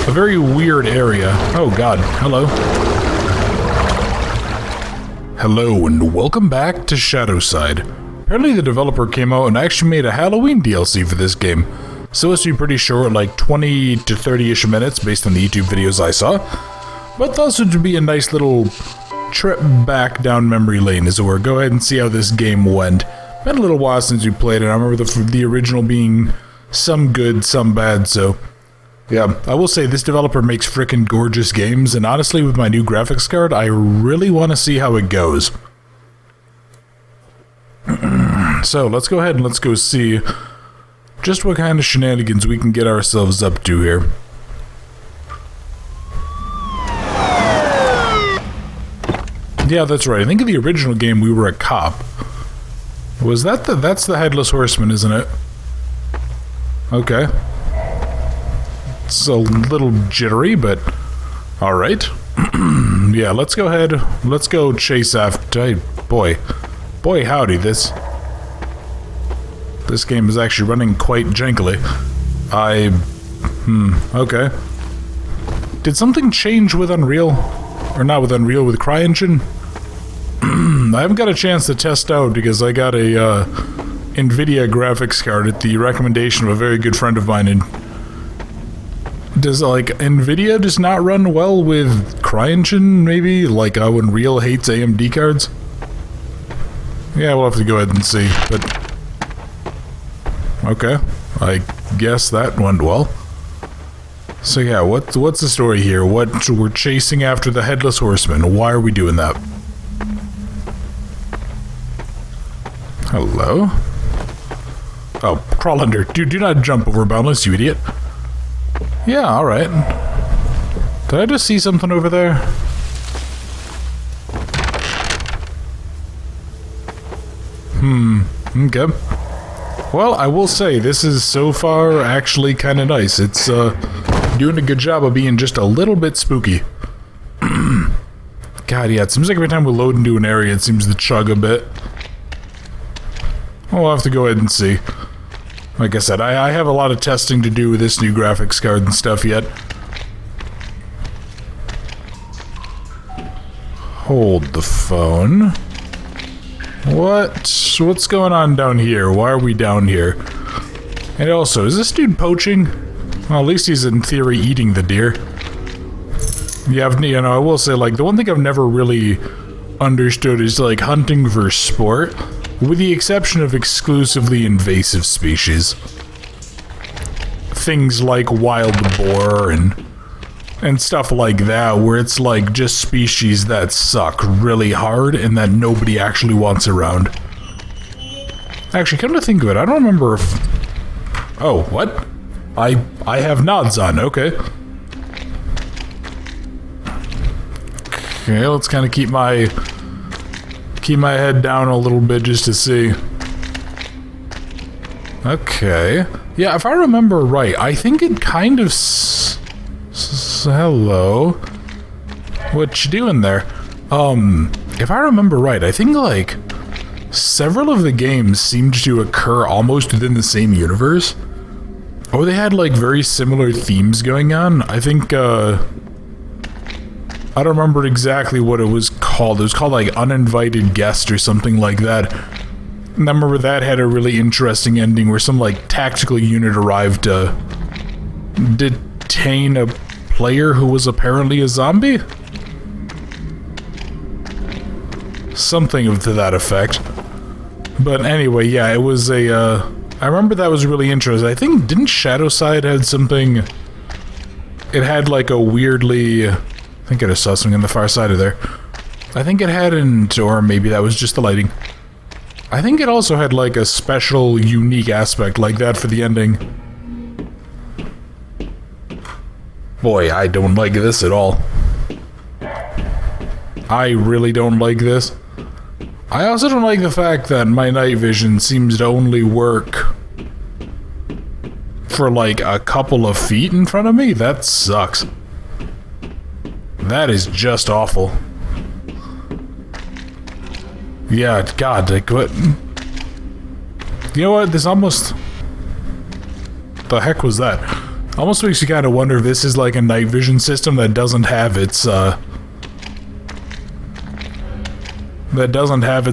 a very weird area. Oh god, hello. Hello and welcome back to Shadowside. Apparently the developer came out and actually made a Halloween DLC for this game. So it's to be pretty short, like 20 to 30-ish minutes based on the YouTube videos I saw. But thought it would be a nice little trip back down memory lane, as it were. Go ahead and see how this game went. Been a little while since we played it. I remember the original being some good, some bad, so... yeah, I will say this developer makes frickin' gorgeous games, and honestly, with my new graphics card, I really want to see how it goes. So, let's go ahead and let's go see just what kind of shenanigans we can get ourselves up to here. Yeah, that's right. I think in the original game we were a cop. Was that that's the Headless Horseman, isn't it? Okay. It's a little jittery, but alright. Yeah, let's go ahead. Let's go chase after... Boy howdy, this game is actually running quite jankily. Okay. Did something change with Unreal? Or not with Unreal, with CryEngine? I haven't got a chance to test out because I got a NVIDIA graphics card at the recommendation of a very good friend of mine, and does, like, NVIDIA just not run well with CryEngine, maybe? Like how Unreal hates AMD cards? Yeah, we'll have to go ahead and see, but... okay, I guess that went well. So yeah, what's the story here? We're chasing after the Headless Horseman. Why are we doing that? Hello? Oh, crawl under. Do not jump over boundless, you idiot. Yeah, alright. Did I just see something over there? Okay. Well, I will say, this is so far actually kind of nice. It's, doing a good job of being just a little bit spooky. God, yeah, it seems like every time we load into an area, it seems to chug a bit. We'll have to go ahead and see. Like I said, I have a lot of testing to do with this new graphics card and stuff yet. Hold the phone. What's going on down here? Why are we down here? And also, is this dude poaching? Well, at least he's in theory eating the deer. Yeah, you know, I will say, like, the one thing I've never really understood is, like, hunting for sport, with the exception of exclusively invasive species. Things like wild boar and stuff like that, where it's, like, just species that suck really hard and that nobody actually wants around. Actually, come to think of it, I don't remember if... oh, what? I have nods on, okay. Okay, let's kind of keep my head down a little bit just to see. Okay. Yeah, if I remember right, I think it kind of... hello? What you doing there? If I remember right, I think, like, several of the games seemed to occur almost within the same universe. Or they had, like, very similar themes going on. I think, I don't remember exactly what it was called. It was called, like, Uninvited Guest or something like that. And I remember that had a really interesting ending where some, like, tactical unit arrived to detain a player who was apparently a zombie? Something to that effect. But anyway, yeah, it was a, I remember that was really interesting. I think, didn't Shadowside had something... it had, like, a weirdly... I think I saw something on the far side of there. I think it had or maybe that was just the lighting. I think it also had, like, a special, unique aspect like that for the ending. Boy, I don't like this at all. I really don't like this. I also don't like the fact that my night vision seems to only work for, like, a couple of feet in front of me. That sucks. That is just awful. Yeah, God, like, what? You know what? This almost... the heck was that? Almost makes you kind of wonder if this is like a night vision system that doesn't have its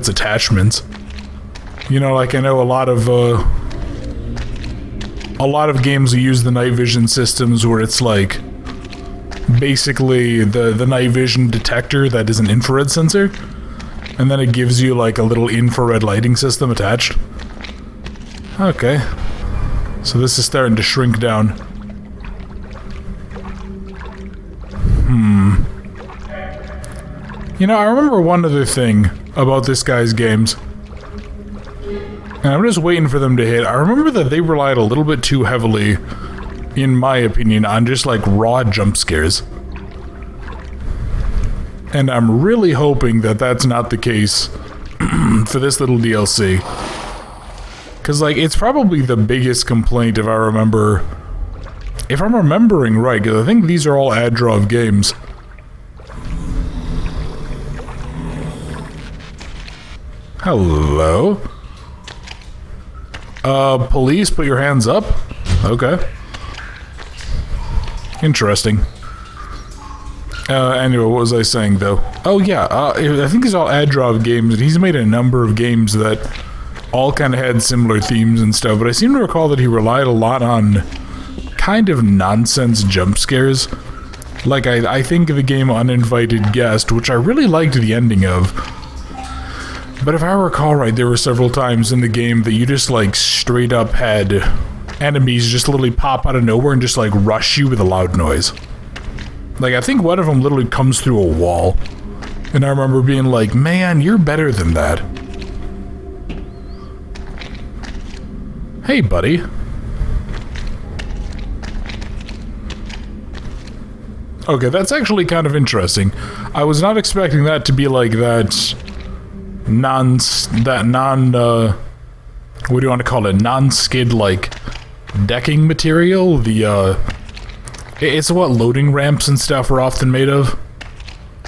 attachments. You know, like I know a lot of games use the night vision systems where it's like basically the night vision detector that is an infrared sensor, and then it gives you like a little infrared lighting system attached. Okay. So this is starting to shrink down. You know, I remember one other thing about this guy's games. And I'm just waiting for them to hit. I remember that they relied a little bit too heavily, in my opinion, on just like raw jump scares. And I'm really hoping that that's not the case for this little DLC. Because, like, it's probably the biggest complaint if I'm remembering right, because I think these are all ad-draw games. Hello? Police, put your hands up? Okay. Interesting. Anyway, what was I saying, though? Oh, yeah, I think these are all ad-draw games, and he's made a number of games that all kind of had similar themes and stuff, but I seem to recall that he relied a lot on kind of nonsense jump scares. Like, I think of the game Uninvited Guest, which I really liked the ending of. But if I recall right, there were several times in the game that you just, like, straight up had enemies just literally pop out of nowhere and just, like, rush you with a loud noise. Like, I think one of them literally comes through a wall. And I remember being like, man, you're better than that. Hey, buddy. Okay, that's actually kind of interesting. I was not expecting that to be like that what do you want to call it? Non-skid, like, decking material? It's what loading ramps and stuff are often made of.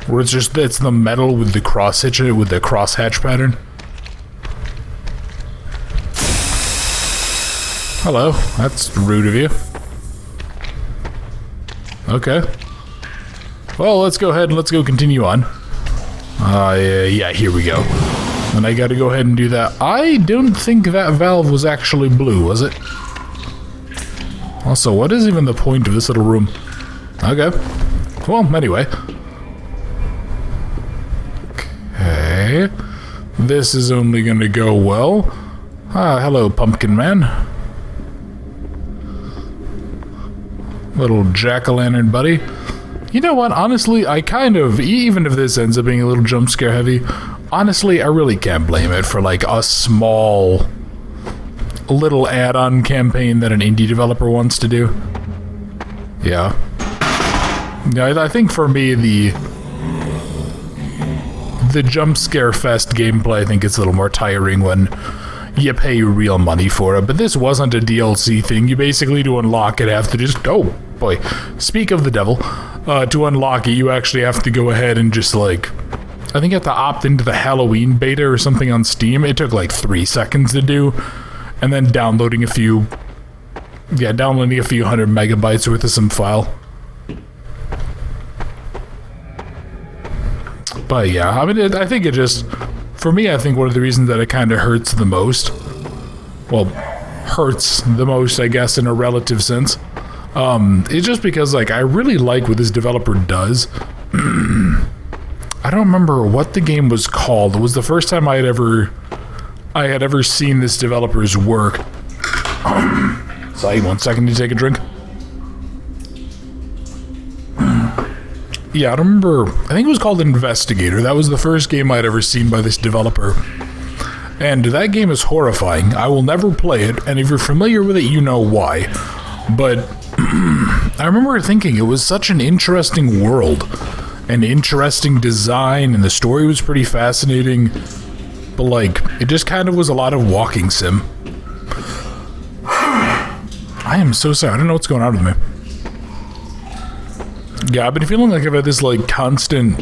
Where it's the metal with the crosshatch pattern. Hello, that's rude of you. Okay. Well, let's go ahead and let's go continue on. Yeah, here we go. And I gotta go ahead and do that. I don't think that valve was actually blue, was it? Also, what is even the point of this little room? Okay. Well, anyway. Okay. This is only gonna go well. Ah, hello, Pumpkin Man. Little jack-o'-lantern buddy. You know what, honestly, I kind of, even if this ends up being a little jump scare heavy, honestly, I really can't blame it for like a small little add-on campaign that an indie developer wants to do. Yeah. Yeah, I think for me, the jump scare fest gameplay, I think it's a little more tiring when you pay real money for it, but this wasn't a DLC thing. You basically, to unlock it, have to just, oh boy, speak of the devil, to unlock it, you actually have to go ahead and just like, I think you have to opt into the Halloween beta or something on Steam. It took like 3 seconds to do, and then downloading a few hundred megabytes worth of some file. But yeah, I mean, I think it just, for me, I think one of the reasons that it kind of hurts the most, well, hurts the most, I guess, in a relative sense, it's just because, like, I really like what this developer does. I don't remember what the game was called. It was the first time I had ever seen this developer's work. Sorry, 1 second to take a drink. Yeah, I don't remember. I think it was called Investigator. That was the first game I'd ever seen by this developer. And that game is horrifying. I will never play it, and if you're familiar with it, you know why. But I remember thinking it was such an interesting world, an interesting design, and the story was pretty fascinating. But, like, it just kind of was a lot of walking sim. I am so sorry. I don't know what's going on with me. Yeah, I've been feeling like I've had this, like, constant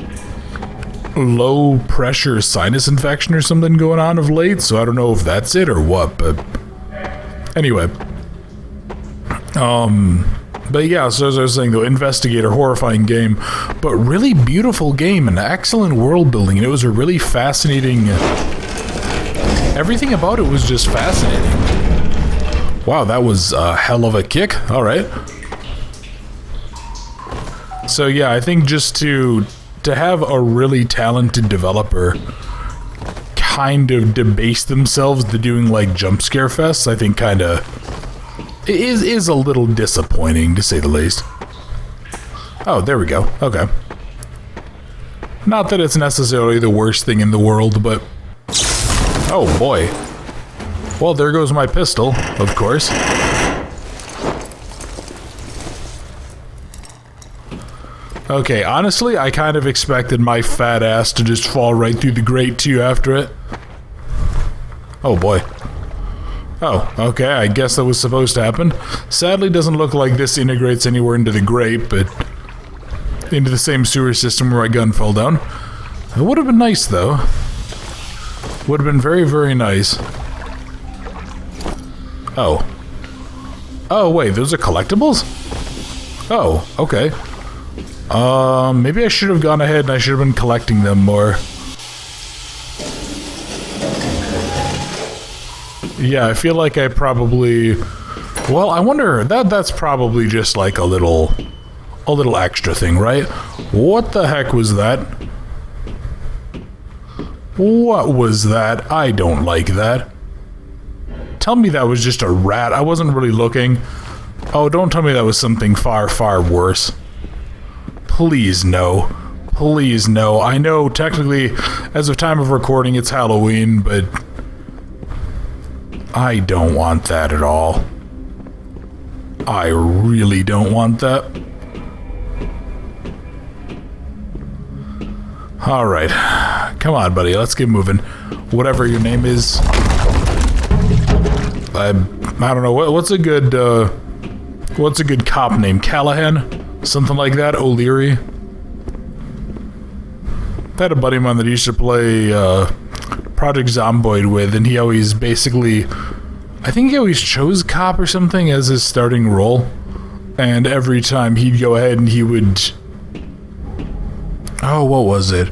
low-pressure sinus infection or something going on of late, so I don't know if that's it or what, but... Anyway. But yeah, so as I was saying though, Investigator, horrifying game, but really beautiful game and excellent world building. And it was a really fascinating... everything about it was just fascinating. Wow, that was a hell of a kick. Alright. So yeah, I think just to have a really talented developer kind of debase themselves to doing like jump scare fests, I think kind of is a little disappointing, to say the least. Oh, there we go. Okay. Not that it's necessarily the worst thing in the world, but... oh, boy. Well, there goes my pistol, of course. Okay, honestly, I kind of expected my fat ass to just fall right through the grate, too, after it. Oh, boy. Oh, okay, I guess that was supposed to happen. Sadly, doesn't look like this integrates anywhere into the grate, but into the same sewer system where my gun fell down. It would have been nice, though. Would have been very, very nice. Oh. Oh, wait, those are collectibles? Oh, okay. Maybe I should have gone ahead and I should have been collecting them more. Yeah, I feel like I probably... well, I wonder, that's probably just like a little extra thing, right? What the heck was that? What was that? I don't like that. Tell me that was just a rat. I wasn't really looking. Oh, don't tell me that was something far, far worse. Please no. Please no. I know technically, as of time of recording, it's Halloween, but... I don't want that at all. I really don't want that. Alright. Come on, buddy. Let's get moving. Whatever your name is. I don't know. What's a good cop name? Callahan? Something like that? O'Leary? I had a buddy of mine that used to play Project Zomboid with, and he always basically... I think he always chose cop or something as his starting role. And every time he'd go ahead and he would... oh, what was it?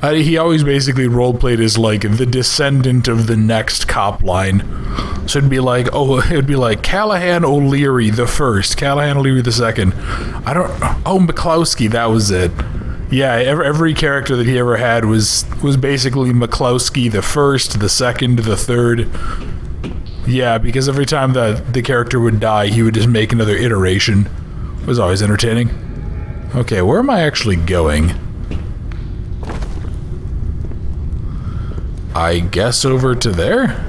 He always basically roleplayed as, like, the descendant of the next cop line. So it'd be like, oh, it would be like Callahan O'Leary the first, Callahan O'Leary the second. I don't... oh, McCloskey, that was it. Yeah, every character that he ever had was basically McCloskey the first, the second, the third. Yeah, because every time that the character would die, he would just make another iteration. It was always entertaining. Okay, where am I actually going? I guess over to there?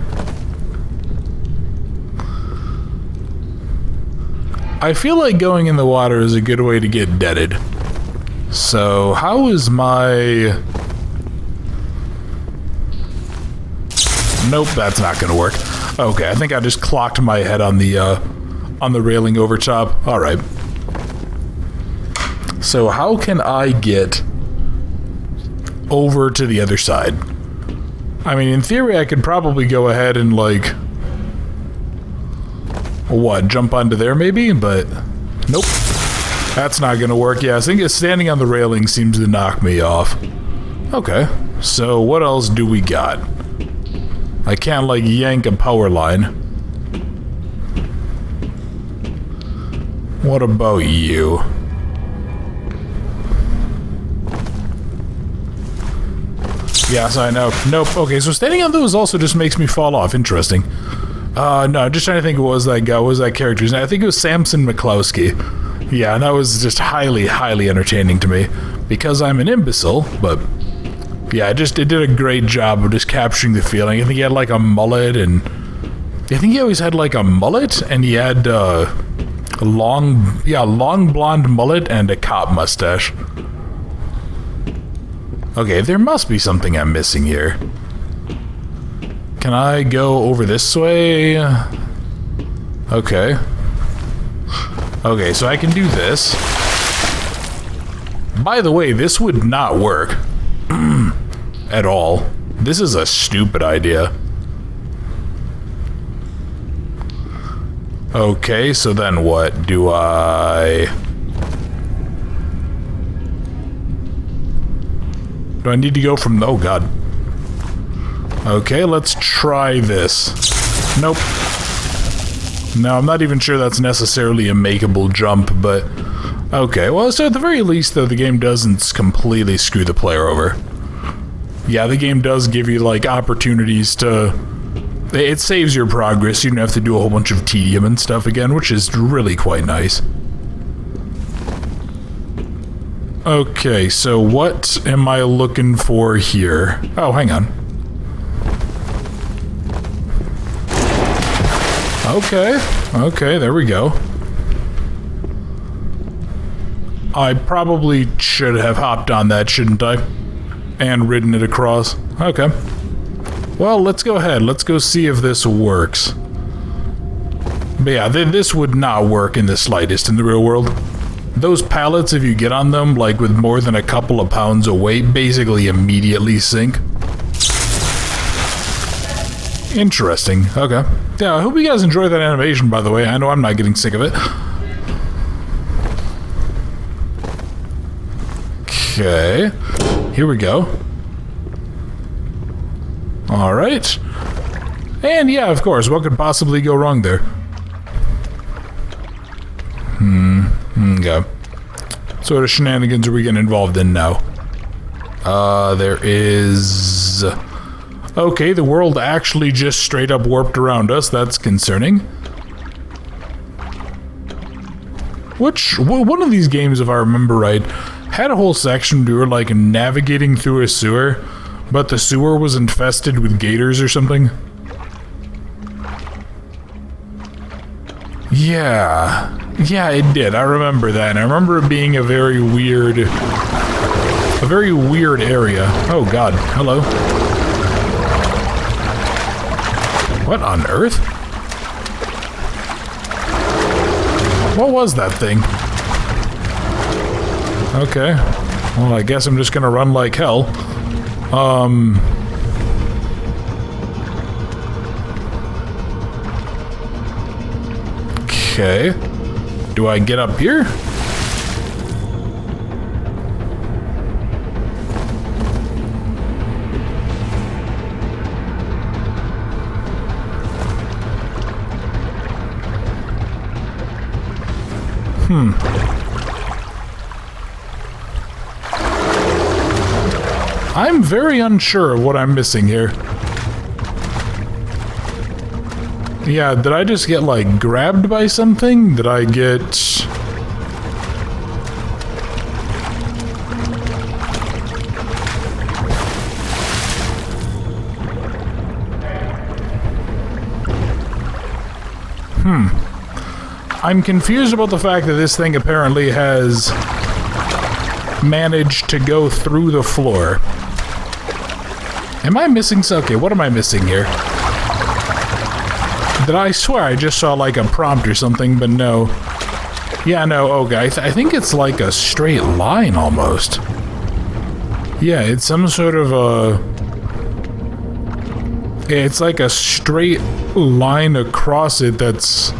I feel like going in the water is a good way to get deaded. So, how is my... nope, that's not gonna work. Okay, I think I just clocked my head on the railing over top. Alright. So, how can I get over to the other side? I mean, in theory, I could probably go ahead and, like... what, jump onto there maybe? But, nope. That's not gonna work. Yeah, I think standing on the railing seems to knock me off. Okay, so what else do we got? I can't, like, yank a power line. What about you? Yes, I know. Nope. Okay, so standing on those also just makes me fall off. Interesting. No, just trying to think what was that guy, what was that character's name? I think it was Samson McCloskey. Yeah, and that was just highly, highly entertaining to me. Because I'm an imbecile, but... yeah, it did a great job of just capturing the feeling. I think he had like a mullet, and... I think he always had like a mullet, and he had a long blonde mullet and a cop mustache. Okay, there must be something I'm missing here. Can I go over this way? Okay. Okay, so I can do this. By the way, this would not work. At all. This is a stupid idea. Okay, so then what? Do I need to go from... Oh, God. Okay, let's try this. Nope. No, I'm not even sure that's necessarily a makeable jump, but... Okay, well, so at the very least, though, the game doesn't completely screw the player over. Yeah, the game does give you, like, opportunities to... It saves your progress. You don't have to do a whole bunch of tedium and stuff again, which is really quite nice. Okay, so what am I looking for here? Oh, hang on. Okay, there we go. I probably should have hopped on that, shouldn't I? And ridden it across. Okay. Well, let's go ahead. Let's go see if this works. But yeah, this would not work in the slightest in the real world. Those pallets, if you get on them, like with more than a couple of pounds of weight, basically immediately sink. Interesting. Okay. Yeah, I hope you guys enjoyed that animation, by the way. I know I'm not getting sick of it. Okay. Here we go. Alright. And yeah, of course, what could possibly go wrong there? Okay. What sort of shenanigans are we getting involved in now? There is... Okay, the world actually just straight up warped around us. That's concerning. One of these games, if I remember right, had a whole section where we were like navigating through a sewer, but the sewer was infested with gators or something. Yeah, it did. I remember that, and I remember it being a very weird area. Oh God, hello. What on earth? What was that thing? Okay. Well, I guess I'm just gonna run like hell. Okay. Do I get up here? I'm very unsure of what I'm missing here. Yeah, did I just get, like, grabbed by something? Did I get... I'm confused about the fact that this thing apparently has managed to go through the floor. Am I missing something? Okay, what am I missing here? Did I swear I just saw like a prompt or something, but no. Yeah, no, okay, I think it's like a straight line almost. Yeah, it's some sort of a... Yeah, it's like a straight line across it that's...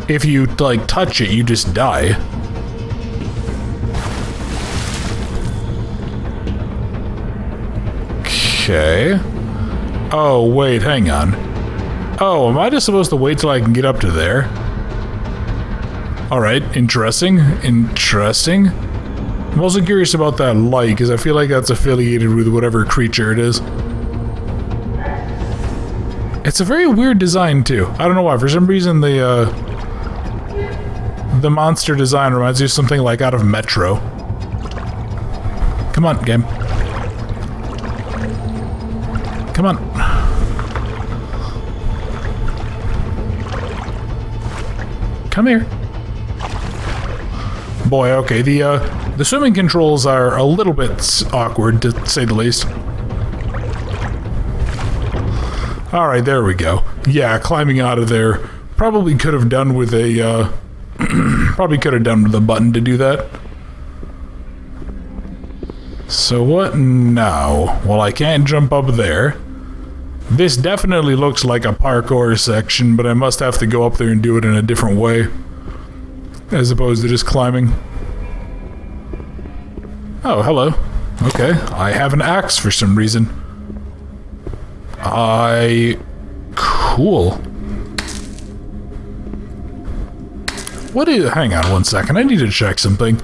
If you, like, touch it, you just die. Okay. Oh, wait, hang on. Oh, am I just supposed to wait till I can get up to there? Alright, interesting. Interesting. I'm also curious about that light, because I feel like that's affiliated with whatever creature it is. It's a very weird design, too. I don't know why. For some reason, the monster design reminds me of something like out of Metro. Come on, game. Come on. Come here. Boy, okay, the swimming controls are a little bit awkward, to say the least. Alright, there we go. Yeah, climbing out of there probably could have done with a, probably could have done with a button to do that. So what now? Well, I can't jump up there. This definitely looks like a parkour section, but I must have to go up there and do it in a different way. As opposed to just climbing. Oh, hello. Okay, I have an axe for some reason. Cool. What is... Hang on one second, I need to check something.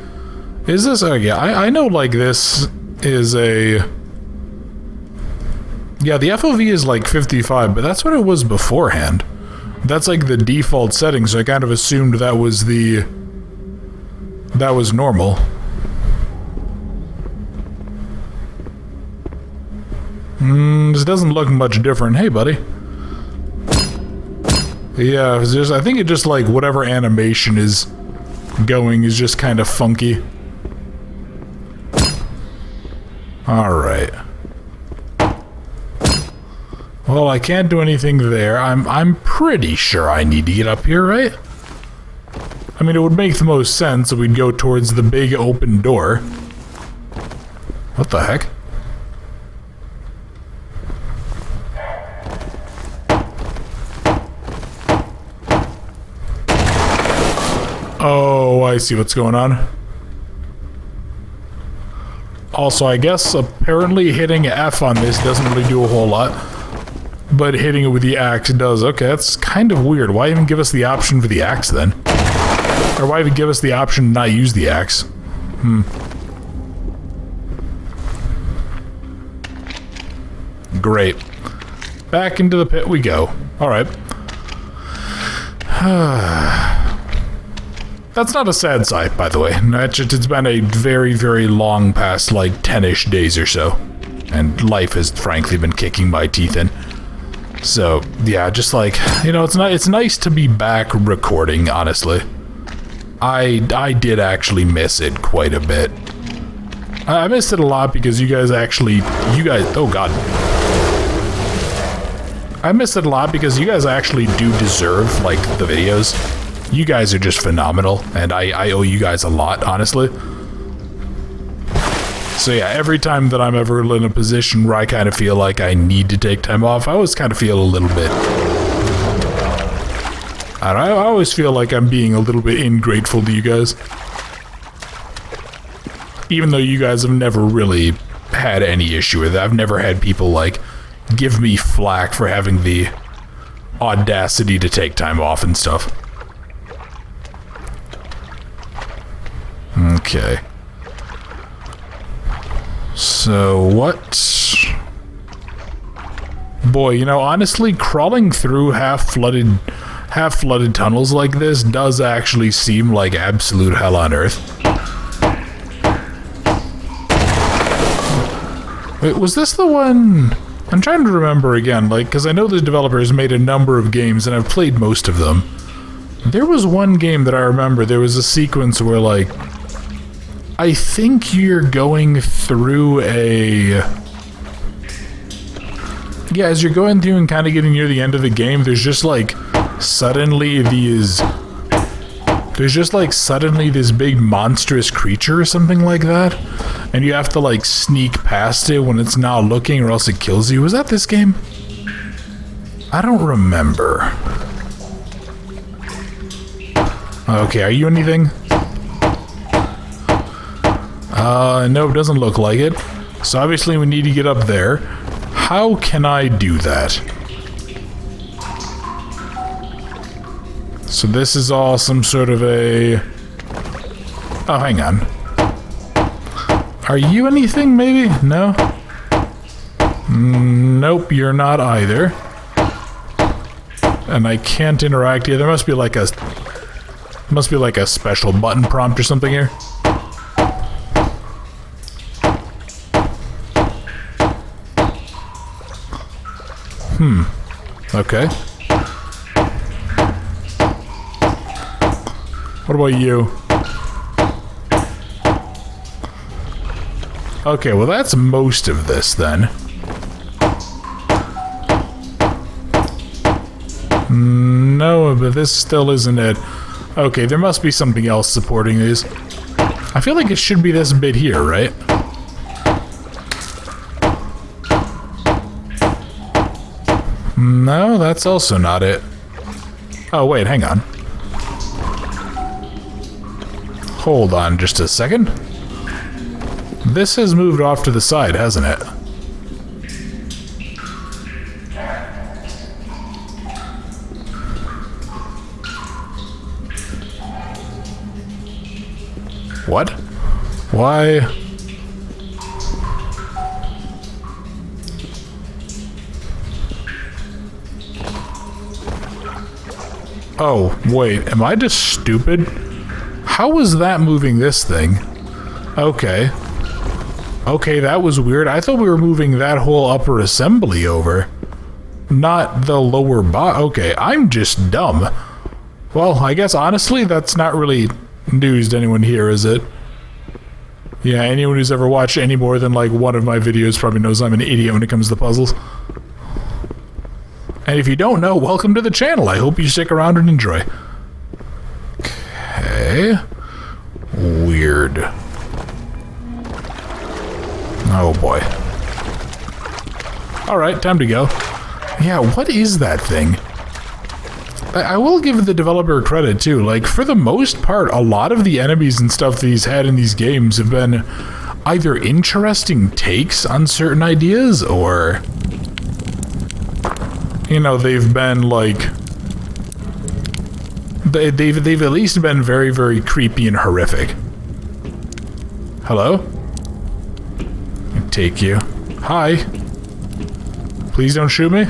Is this... Oh, yeah, I know, like, this is a... Yeah, the FOV is, like, 55, but that's what it was beforehand. That's, like, the default setting, so I kind of assumed that was the... That was normal. This doesn't look much different. Hey, buddy. Yeah, it's just, I think it just like whatever animation is going is just kind of funky. Alright. Well, I can't do anything there. I'm pretty sure I need to get up here, right? I mean, it would make the most sense that we'd go towards the big open door. What the heck? Oh, I see what's going on. Also, I guess apparently hitting F on this doesn't really do a whole lot. But hitting it with the axe does. Okay, that's kind of weird. Why even give us the option for the axe then? Or why even give us the option to not use the axe? Great. Back into the pit we go. Alright. That's not a sad sight, by the way. It's been a very, very long past, like, 10-ish days or so. And life has, frankly, been kicking my teeth in. So, yeah, just like, you know, it's nice to be back recording, honestly. I did actually miss it quite a bit. I missed it a lot because you guys, oh god. I missed it a lot because you guys actually do deserve, like, the videos. You guys are just phenomenal, and I owe you guys a lot, honestly. So yeah, every time that I'm ever in a position where I kind of feel like I need to take time off, I always kind of feel a little bit... I always feel like I'm being a little bit ingrateful to you guys. Even though you guys have never really had any issue with it. I've never had people, like, give me flack for having the audacity to take time off and stuff. Okay. So, what? Boy, you know, honestly, crawling through half-flooded tunnels like this does actually seem like absolute hell on earth. Wait, was this the one... I'm trying to remember again, like, because I know the developers made a number of games, and I've played most of them. There was one game that I remember, there was a sequence where, like... I think you're going through a... Yeah, as you're going through and kind of getting near the end of the game, there's just, like, suddenly these... There's just, like, suddenly this big monstrous creature or something like that. And you have to, like, sneak past it when it's not looking or else it kills you. Was that this game? I don't remember. Okay, are you anything? No, it doesn't look like it. So obviously we need to get up there. How can I do that? So this is all some sort of a... Oh, hang on. Are you anything, maybe? No? Nope, you're not either. And I can't interact here. There must be like a... Must be like a special button prompt or something here. Okay. What about you? Okay, well that's most of this then. No, but this still isn't it. Okay, there must be something else supporting these. I feel like it should be this bit here, right? No, that's also not it. Oh, wait, hang on. Hold on just a second. This has moved off to the side, hasn't it? What? Why? Oh, wait, am I just stupid? How was that moving this thing? Okay. Okay, that was weird. I thought we were moving that whole upper assembly over. Not the lower okay, I'm just dumb. Well, I guess honestly, that's not really news to anyone here, is it? Yeah, anyone who's ever watched any more than like one of my videos probably knows I'm an idiot when it comes to puzzles. And if you don't know, welcome to the channel. I hope you stick around and enjoy. Okay. Weird. Oh boy. Alright, time to go. Yeah, what is that thing? I will give the developer credit too. Like, for the most part, a lot of the enemies and stuff that he's had in these games have been either interesting takes on certain ideas, or, you know, they've been like, they've at least been very, very creepy and horrific. Hello? Take you. Hi. Please don't shoot me.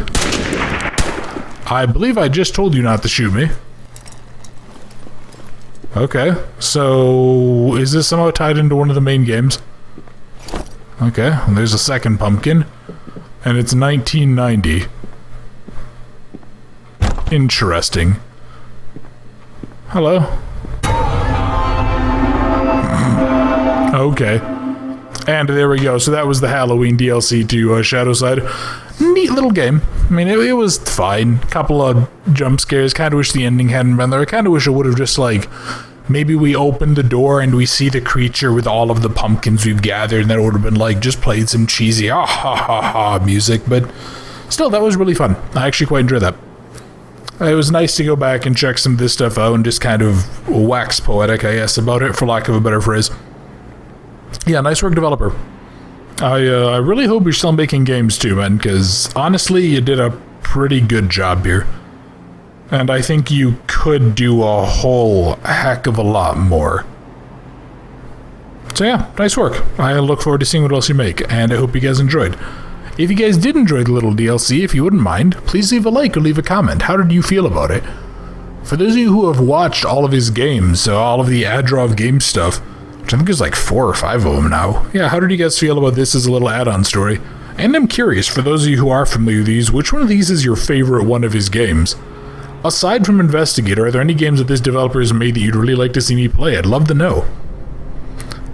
I believe I just told you not to shoot me. Okay, so is this somehow tied into one of the main games? Okay, well, there's a second pumpkin, and it's 1990. Interesting. Hello. Okay. And there we go. So that was the Halloween DLC to Shadowside. Neat little game. I mean, it was fine. Couple of jump scares. Kind of wish the ending hadn't been there. I kind of wish it would have just, like, maybe we opened the door and we see the creature with all of the pumpkins we've gathered, and then it would have been, like, just played some cheesy ah ha ha ha music. But still, that was really fun. I actually quite enjoyed that. It was nice to go back and check some of this stuff out and just kind of wax poetic, I guess, about it, for lack of a better phrase. Yeah, nice work, developer. I really hope you're still making games too, man, because honestly, you did a pretty good job here. And I think you could do a whole heck of a lot more. So yeah, nice work. I look forward to seeing what else you make, and I hope you guys enjoyed. If you guys did enjoy the little DLC, if you wouldn't mind, please leave a like or leave a comment. How did you feel about it? For those of you who have watched all of his games, so all of the Adrov game stuff, I think there's like 4 or 5 of them now. Yeah, how did you guys feel about this as a little add-on story? And I'm curious, for those of you who are familiar with these, which one of these is your favorite one of his games? Aside from Investigator, are there any games that this developer has made that you'd really like to see me play? I'd love to know.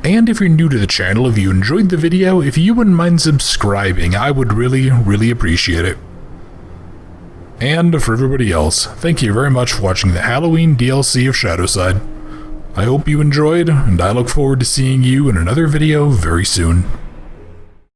And if you're new to the channel, if you enjoyed the video, if you wouldn't mind subscribing, I would really, really appreciate it. And for everybody else, thank you very much for watching the Halloween DLC of Shadowside. I hope you enjoyed, and I look forward to seeing you in another video very soon.